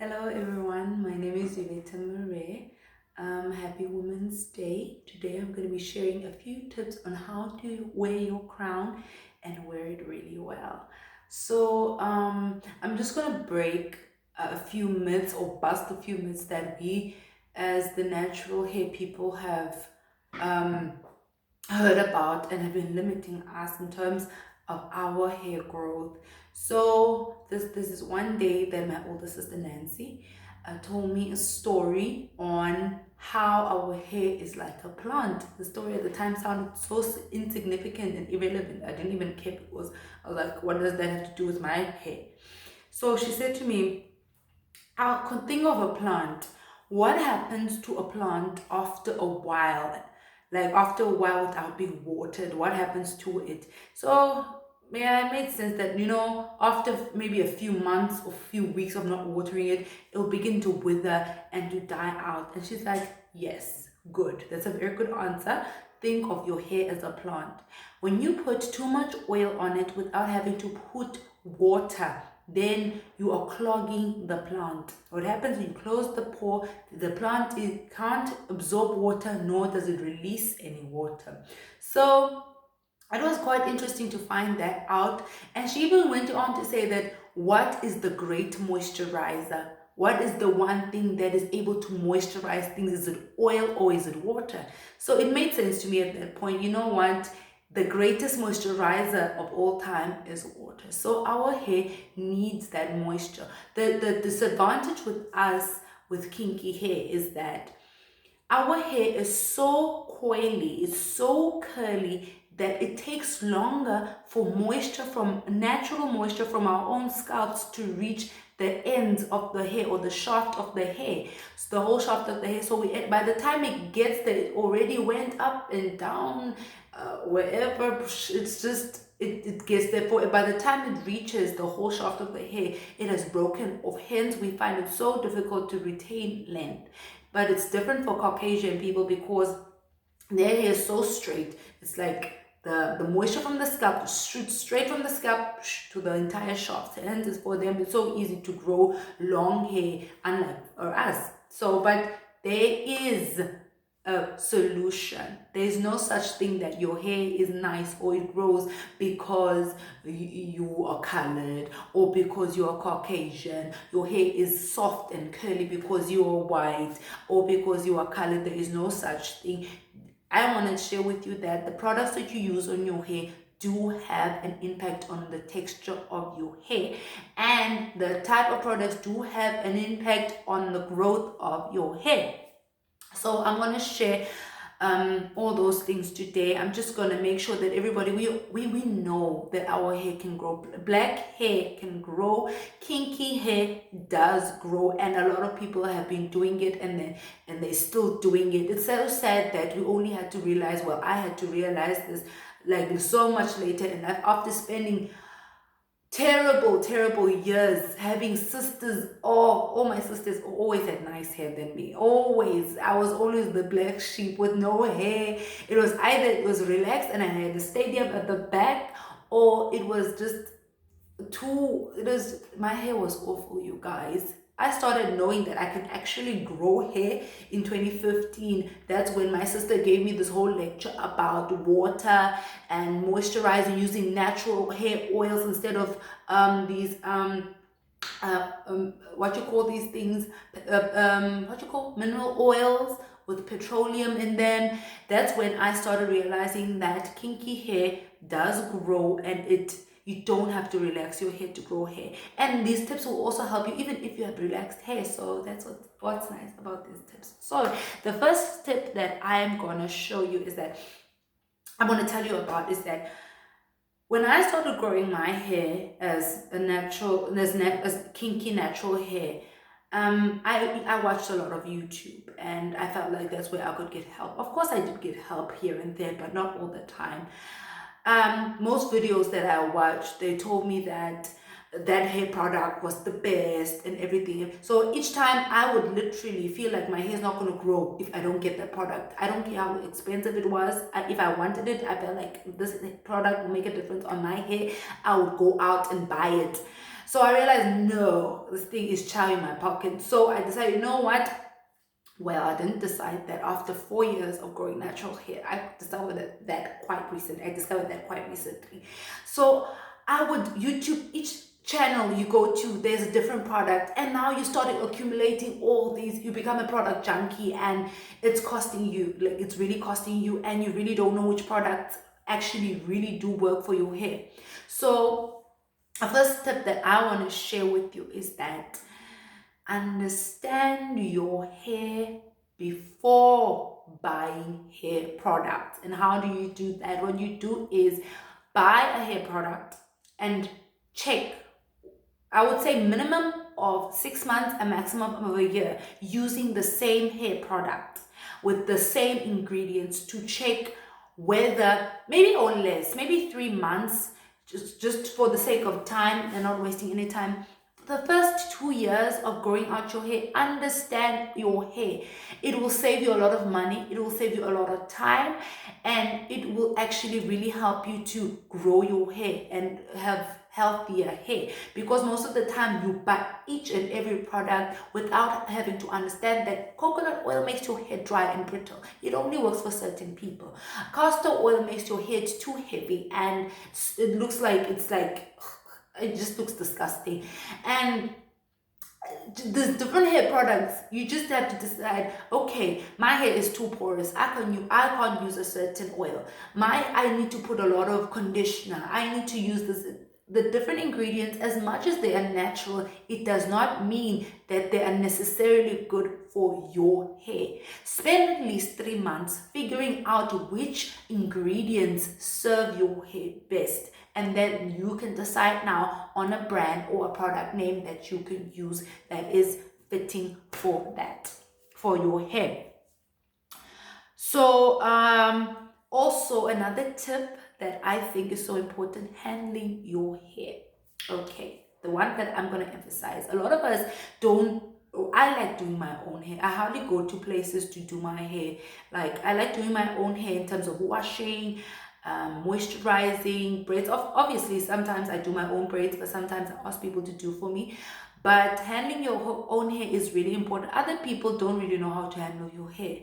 Hello everyone, my name is Ulleta Marais. Happy Women's Day. Today I'm going to be sharing a few tips on how to wear your crown and wear it really well. I'm just going to break a few myths or bust a few myths that we as the natural hair people have um, heard about and have been limiting us in terms of our hair growth. So this is one day that my older sister Nancy told me a story on how our hair is like a plant. The story at the time sounded so insignificant and irrelevant. I didn't even care because I was like, what does that have to do with my hair? So she said to me, I could think of a plant. What happens to a plant after a while? Like after a while without being watered, what happens to it? So yeah, it made sense that after maybe a few months or few weeks of not watering it, it'll begin to wither and to die out. And she's like, yes, good. That's a very good answer. Think of your hair as a plant. When you put too much oil on it without having to put water, then you are clogging the plant. What happens when you close the pore, the plant can't absorb water, nor does it release any water. So it was quite interesting to find that out. And she even went on to say that what is the great moisturizer? What is the one thing that is able to moisturize things? Is it oil or is it water? So it made sense to me at that point. You know what? The greatest moisturizer of all time is water. So our hair needs that moisture. The disadvantage with us with kinky hair is that our hair is so coily, it's so curly that it takes longer for moisture from natural moisture from our own scalps to reach the ends of the hair or the shaft of the hair. So the whole shaft of the hair. So by the time it gets there, it already went up and down, wherever. It's just it gets there. For by the time it reaches the whole shaft of the hair, it has broken off. Hence, we find it so difficult to retain length. But it's different for Caucasian people because their hair is so straight. It's like the moisture from the scalp shoots straight from the scalp to the entire shaft. And it's for them, it's so easy to grow long hair, unlike us. So, but there is a solution. There's no such thing that your hair is nice or it grows because you are colored or because you are Caucasian. Your hair is soft and curly because you are white or because you are colored. There is no such thing. I want to share with you that the products that you use on your hair do have an impact on the texture of your hair, and the type of products do have an impact on the growth of your hair. So I'm going to share all those things today. I'm just going to make sure that everybody, we know that our hair can grow. Black hair can grow. Kinky hair does grow, and a lot of people have been doing it, and they're still doing it. It's so sad that we only had to realize, well, I had to realize this like so much later in life after spending terrible years having sisters. All my sisters always had nice hair than me. Always. I was always the black sheep with no hair. It was either it was relaxed and I had a stadium at the back, or it was just my hair was awful, you guys. I started knowing that I can actually grow hair in 2015. That's when my sister gave me this whole lecture about water and moisturizing using natural hair oils instead of these what you call these things, what you call mineral oils with petroleum in them. That's when I started realizing that kinky hair does grow, and you don't have to relax your hair to grow hair. And these tips will also help you even if you have relaxed hair. So that's what's nice about these tips. So the first tip that I am going to show you is that I'm going to tell you about is that when I started growing my hair as a natural, as kinky natural hair, I watched a lot of YouTube, and I felt like that's where I could get help. Of course, I did get help here and there, but not all the time. Most videos that I watched, they told me that that hair product was the best and everything. So each time I would literally feel like my hair is not going to grow if I don't get that product. I don't care how expensive it was. If I wanted it, I felt like this product will make a difference on my hair, I would go out and buy it. So I realized, no, this thing is chow in my pocket. So I decided, you know what? Well, I didn't decide that after 4 years of growing natural hair. I discovered that quite recently. I discovered that quite recently. So I would YouTube each channel you go to, there's a different product, and now you started accumulating all these. You become a product junkie, and it's costing you. Like, it's really costing you, and you really don't know which products actually really do work for your hair. So a first tip that I want to share with you is that understand your hair before buying hair products. And how do you do that? What you do is buy a hair product and check, I would say minimum of 6 months, a maximum of a year, using the same hair product with the same ingredients to check whether, maybe or less, maybe 3 months, just for the sake of time and not wasting any time. The first 2 years of growing out your hair, understand your hair. It will save you a lot of money, it will save you a lot of time, and it will actually really help you to grow your hair and have healthier hair, because most of the time you buy each and every product without having to understand that coconut oil makes your hair dry and brittle. It only works for certain people. Castor oil makes your hair too heavy and it looks like it just looks disgusting. And there's different hair products. You just have to decide, okay, my hair is too porous, I can't use a certain oil. I need to put a lot of conditioner, I need to use this. The different ingredients, as much as they are natural, it does not mean that they are necessarily good for your hair. Spend at least 3 months figuring out which ingredients serve your hair best, and then you can decide now on a brand or a product name that you can use that is fitting for that, for your hair. So also another tip that I think is so important, handling your hair. Okay, the one that I'm going to emphasize, a lot of us don't, I like doing my own hair. I hardly go to places to do my hair. Like, I like doing my own hair in terms of washing, moisturizing, braids. Obviously, sometimes I do my own braids, but sometimes I ask people to do for me. But handling your own hair is really important. Other people don't really know how to handle your hair.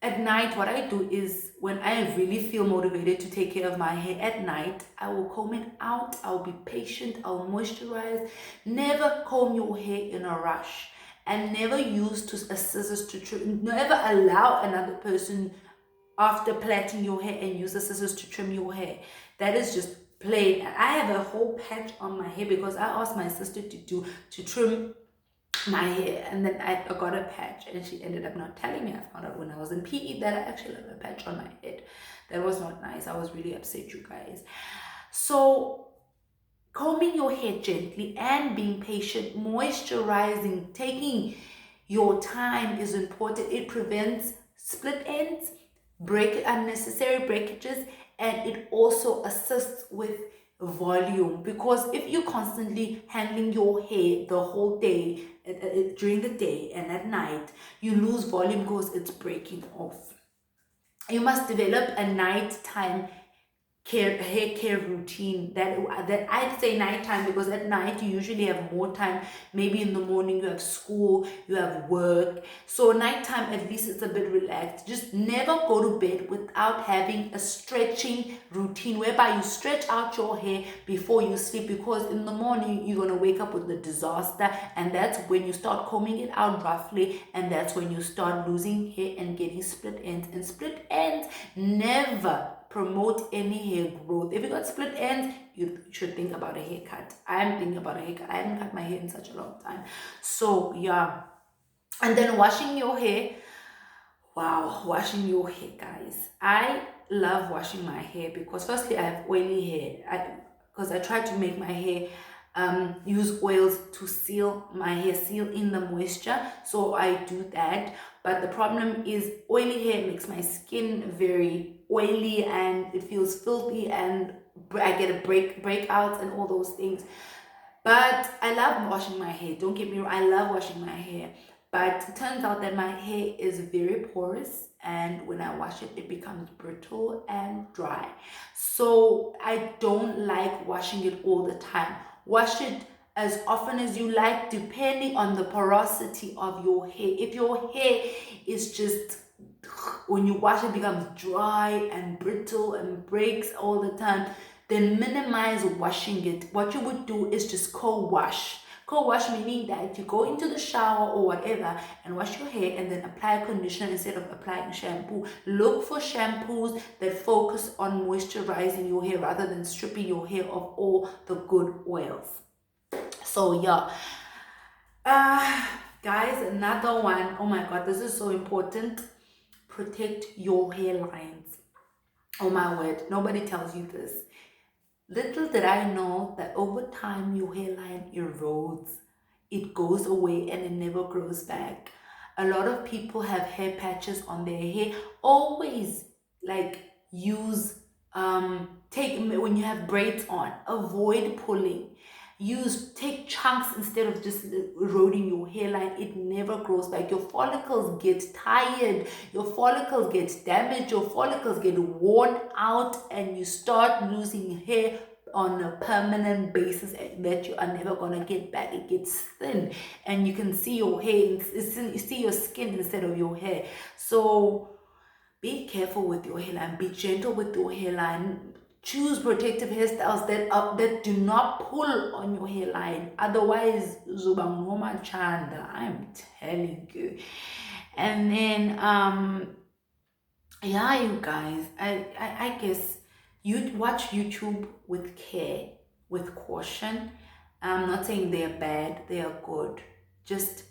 At night, what I do is, when I really feel motivated to take care of my hair at night, I will comb it out, I'll be patient, I'll moisturize. Never comb your hair in a rush, and never use a scissors to trim. Never allow another person, after plaiting your hair, and use the scissors to trim your hair. That is just plain. I have a whole patch on my hair because I asked my sister to trim my hair, and then I got a patch, and she ended up not telling me. I found out when I was in PE that I actually have a patch on my head. That was not nice. I was really upset, you guys. So combing your hair gently and being patient, moisturizing, taking your time is important. It prevents split ends, unnecessary breakages, and it also assists with volume, because if you're constantly handling your hair the whole day, during the day and at night, you lose volume because it's breaking off. You must develop a nighttime hair care routine. That I'd say nighttime, because at night you usually have more time. Maybe in the morning you have school, you have work, so nighttime at least it's a bit relaxed. Just never go to bed without having a stretching routine whereby you stretch out your hair before you sleep, because in the morning you're going to wake up with a disaster, and that's when you start combing it out roughly, and that's when you start losing hair and getting split ends. And split ends never promote any hair growth. If you got split ends, you should think about a haircut. I'm thinking about a haircut. I haven't cut my hair in such a long time. So yeah. And then washing your hair. Wow, washing your hair, guys. I love washing my hair because firstly I have oily hair. Because I try to make my hair use oils to seal in the moisture, so I do that. But the problem is, oily hair makes my skin very oily and it feels filthy, and I get a breakouts and all those things. But I love washing my hair, don't get me wrong, I love washing my hair. But it turns out that my hair is very porous, and when I wash it, it becomes brittle and dry. So I don't like washing it all the time. Wash it as often as you like, depending on the porosity of your hair. If your hair is just, when you wash it, becomes dry and brittle and breaks all the time, then minimize washing it. What you would do is just co-wash. Co-wash meaning that you go into the shower or whatever and wash your hair and then apply conditioner instead of applying shampoo. Look for shampoos that focus on moisturizing your hair rather than stripping your hair of all the good oils. So yeah, uh, guys, another one. Oh my god, this is so important. Protect your hairlines. Oh my word, nobody tells you this. Little did I know that over time your hairline erodes. It goes away and it never grows back. A lot of people have hair patches on their hair. Always like use take when you have braids on, avoid pulling. Take chunks instead of just eroding your hairline. It never grows back. Your follicles get tired, your follicles get damaged, your follicles get worn out, and you start losing hair on a permanent basis that you are never gonna get back. It gets thin and you can see your hair, you see your skin instead of your hair. So be careful with your hairline, be gentle with your hairline. Choose protective hairstyles that do not pull on your hairline. Otherwise, zuba ngoma chanda, I'm telling you. And then yeah, you guys, I guess you watch YouTube with care, with caution. I'm not saying they're bad, they are good. Just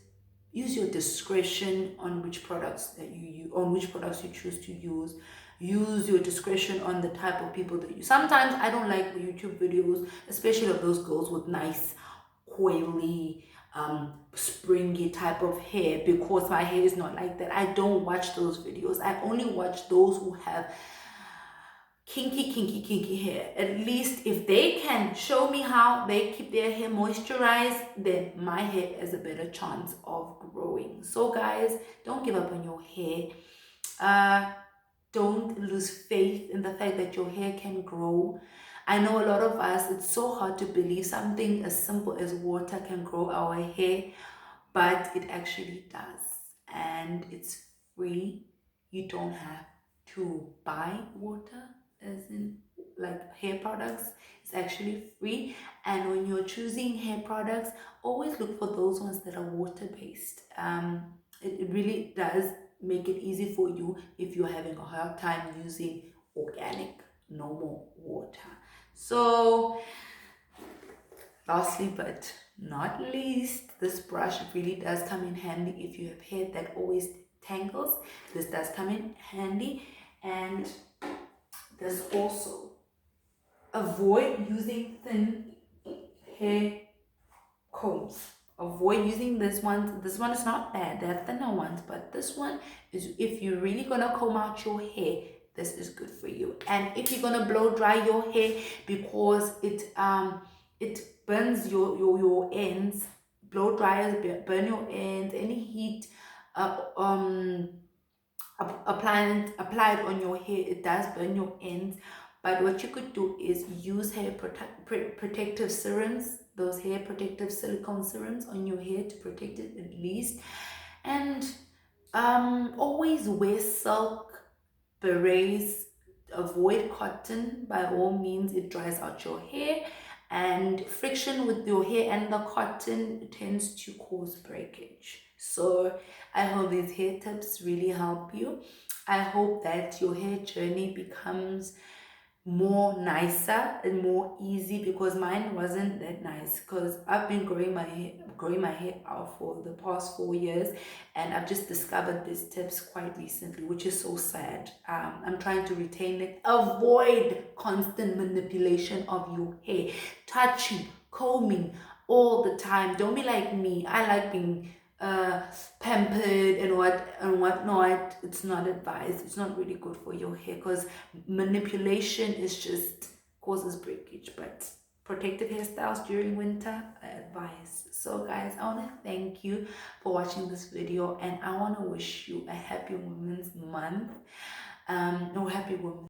use your discretion on which products that you use, on which products you choose to use. Use your discretion on the type of people that you. Sometimes I don't like the YouTube videos, especially of those girls with nice, coily, springy type of hair, because my hair is not like that. I don't watch those videos. I only watch those who have kinky hair. At least if they can show me how they keep their hair moisturized, then my hair has a better chance of growing. So guys, don't give up on your hair. Don't lose faith in the fact that your hair can grow. I know a lot of us, it's so hard to believe something as simple as water can grow our hair, but it actually does, and it's free. You don't have to buy water, as in like hair products. It's actually free. And when you're choosing hair products, always look for those ones that are water based. It really does make it easy for you if you're having a hard time using organic normal water. So lastly but not least, this brush really does come in handy if you have hair that always tangles. This does come in handy. And there's also, avoid using thin hair combs. Avoid using this one. This one is not bad, there are thinner ones, but this one is, if you're really gonna comb out your hair, this is good for you. And if you're gonna blow dry your hair, because it burns your ends, blow dryers burn your ends, any heat applied on your hair, it does burn your ends. But what you could do is use hair protective serums, those hair protective silicone serums on your hair to protect it at least. And always wear silk, berets. Avoid cotton by all means. It dries out your hair, and friction with your hair and the cotton tends to cause breakage. So I hope these hair tips really help you. I hope that your hair journey becomes more nicer and more easy, because mine wasn't that nice, because I've been growing my hair out for the past 4 years, and I've just discovered these tips quite recently, which is so sad. I'm trying to retain it. Avoid constant manipulation of your hair, touching, combing all the time. Don't be like me. I like being pampered and whatnot. It's not advised. It's not really good for your hair, because manipulation is just causes breakage. But protective hairstyles during winter, I advise. So guys, I want to thank you for watching this video, and I want to wish you a happy Women's Month, or happy Women's